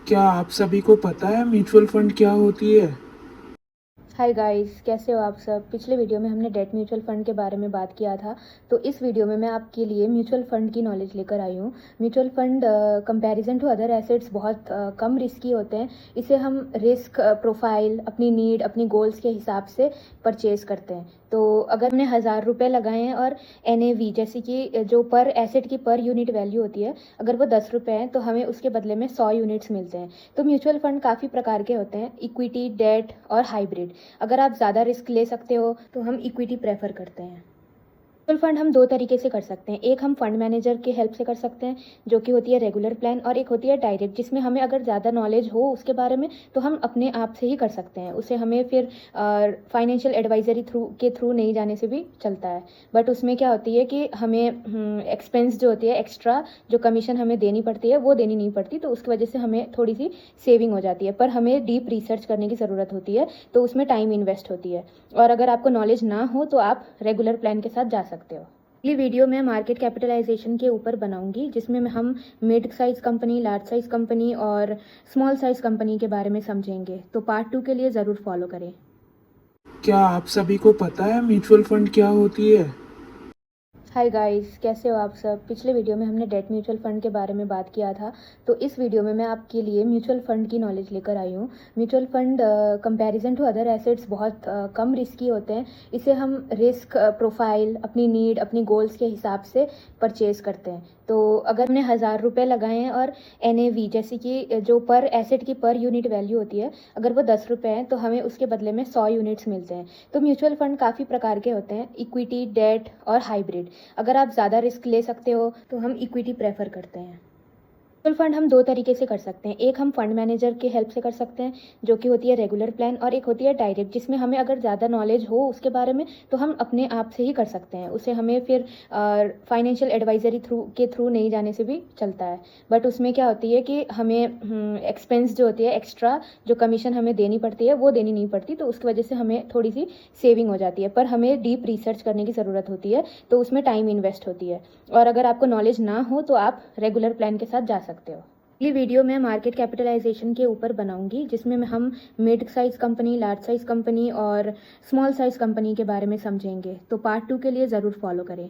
क्या आप सभी को पता है म्यूचुअल फंड क्या होती है? हाय गाइस, कैसे हो आप सब। पिछले वीडियो में हमने डेट म्यूचुअल फ़ंड के बारे में बात किया था। तो इस वीडियो में मैं आपके लिए म्यूचुअल फ़ंड की नॉलेज लेकर आई हूँ। Mutual fund comparison to other assets बहुत कम रिस्की होते हैं। इसे हम रिस्क प्रोफाइल, अपनी नीड, अपनी गोल्स के हिसाब से परचेज़ करते हैं। तो अगर हमने 1000 रुपये लगाए हैं और NAV जैसे कि जो पर एसेट की पर यूनिट वैल्यू होती है, अगर वो 10 रुपये हैं तो हमें उसके बदले में 100 यूनिट्स मिलते हैं। तो म्यूचुअल फ़ंड काफ़ी प्रकार के होते हैं, इक्विटी, डेट और हाइब्रिड। अगर आप ज़्यादा रिस्क ले सकते हो तो हम इक्विटी प्रेफर करते हैं। म्यूचुअल फंड हम दो तरीके से कर सकते हैं। एक हम फंड मैनेजर के हेल्प से कर सकते हैं, जो कि होती है रेगुलर प्लान, और एक होती है डायरेक्ट, जिसमें हमें अगर ज़्यादा नॉलेज हो उसके बारे में तो हम अपने आप से ही कर सकते हैं। उसे हमें फिर फाइनेंशियल एडवाइजरी थ्रू नहीं जाने से भी चलता है। बट उसमें क्या होती है कि हमें एक्सपेंस जो होती है, एक्स्ट्रा जो कमीशन हमें देनी पड़ती है वो देनी नहीं पड़ती, तो उसकी वजह से हमें थोड़ी सी सेविंग हो जाती है। पर हमें डीप रिसर्च करने की ज़रूरत होती है, तो उसमें टाइम इन्वेस्ट होती है। और अगर आपको नॉलेज ना हो तो आप रेगुलर प्लान के साथ जा सकते हो। अगली वीडियो मैं मार्केट कैपिटलाइजेशन के ऊपर बनाऊंगी, जिसमें हम mid size company, large size company और स्मॉल साइज़ कंपनी के बारे में समझेंगे। तो पार्ट 2 के लिए ज़रूर फॉलो करें। क्या आप सभी को पता है म्यूचुअल फंड क्या होती है? हाय गाइस, कैसे हो आप सब। पिछले वीडियो में हमने डेट म्यूचुअल फ़ंड के बारे में बात किया था। तो इस वीडियो में मैं आपके लिए म्यूचुअल फ़ंड की नॉलेज लेकर आई हूँ। Mutual fund comparison to other assets बहुत कम रिस्की होते हैं। इसे हम रिस्क प्रोफाइल, अपनी नीड, अपनी गोल्स के हिसाब से परचेज़ करते हैं। तो अगर हमने 1000 रुपये लगाए हैं और NAV जैसे कि जो पर एसेट की पर यूनिट वैल्यू होती है, अगर वो 10 रुपये हैं तो हमें उसके बदले में 100 यूनिट्स मिलते हैं। तो म्यूचुअल फ़ंड काफ़ी प्रकार के होते हैं, इक्विटी, डेट और हाइब्रिड। अगर आप ज़्यादा रिस्क ले सकते हो तो हम इक्विटी प्रेफर करते हैं। म्यूचुअल फंड हम दो तरीके से कर सकते हैं। एक हम फंड मैनेजर के हेल्प से कर सकते हैं, जो कि होती है रेगुलर प्लान, और एक होती है डायरेक्ट, जिसमें हमें अगर ज़्यादा नॉलेज हो उसके बारे में तो हम अपने आप से ही कर सकते हैं। उसे हमें फिर फाइनेंशियल एडवाइजरी थ्रू नहीं जाने से भी चलता है। बट उसमें क्या होती है कि हमें एक्सपेंस जो होती है, एक्स्ट्रा जो कमीशन हमें देनी पड़ती है वो देनी नहीं पड़ती, तो उसकी वजह से हमें थोड़ी सी सेविंग हो जाती है। पर हमें डीप रिसर्च करने की ज़रूरत होती है, तो उसमें टाइम इन्वेस्ट होती है। और अगर आपको नॉलेज ना हो तो आप रेगुलर प्लान के साथ जा सकते हो। अगली वीडियो मैं मार्केट कैपिटलाइजेशन के ऊपर बनाऊंगी, जिसमें हम mid size company, large size company और स्मॉल साइज़ कंपनी के बारे में समझेंगे। तो पार्ट 2 के लिए ज़रूर फॉलो करें।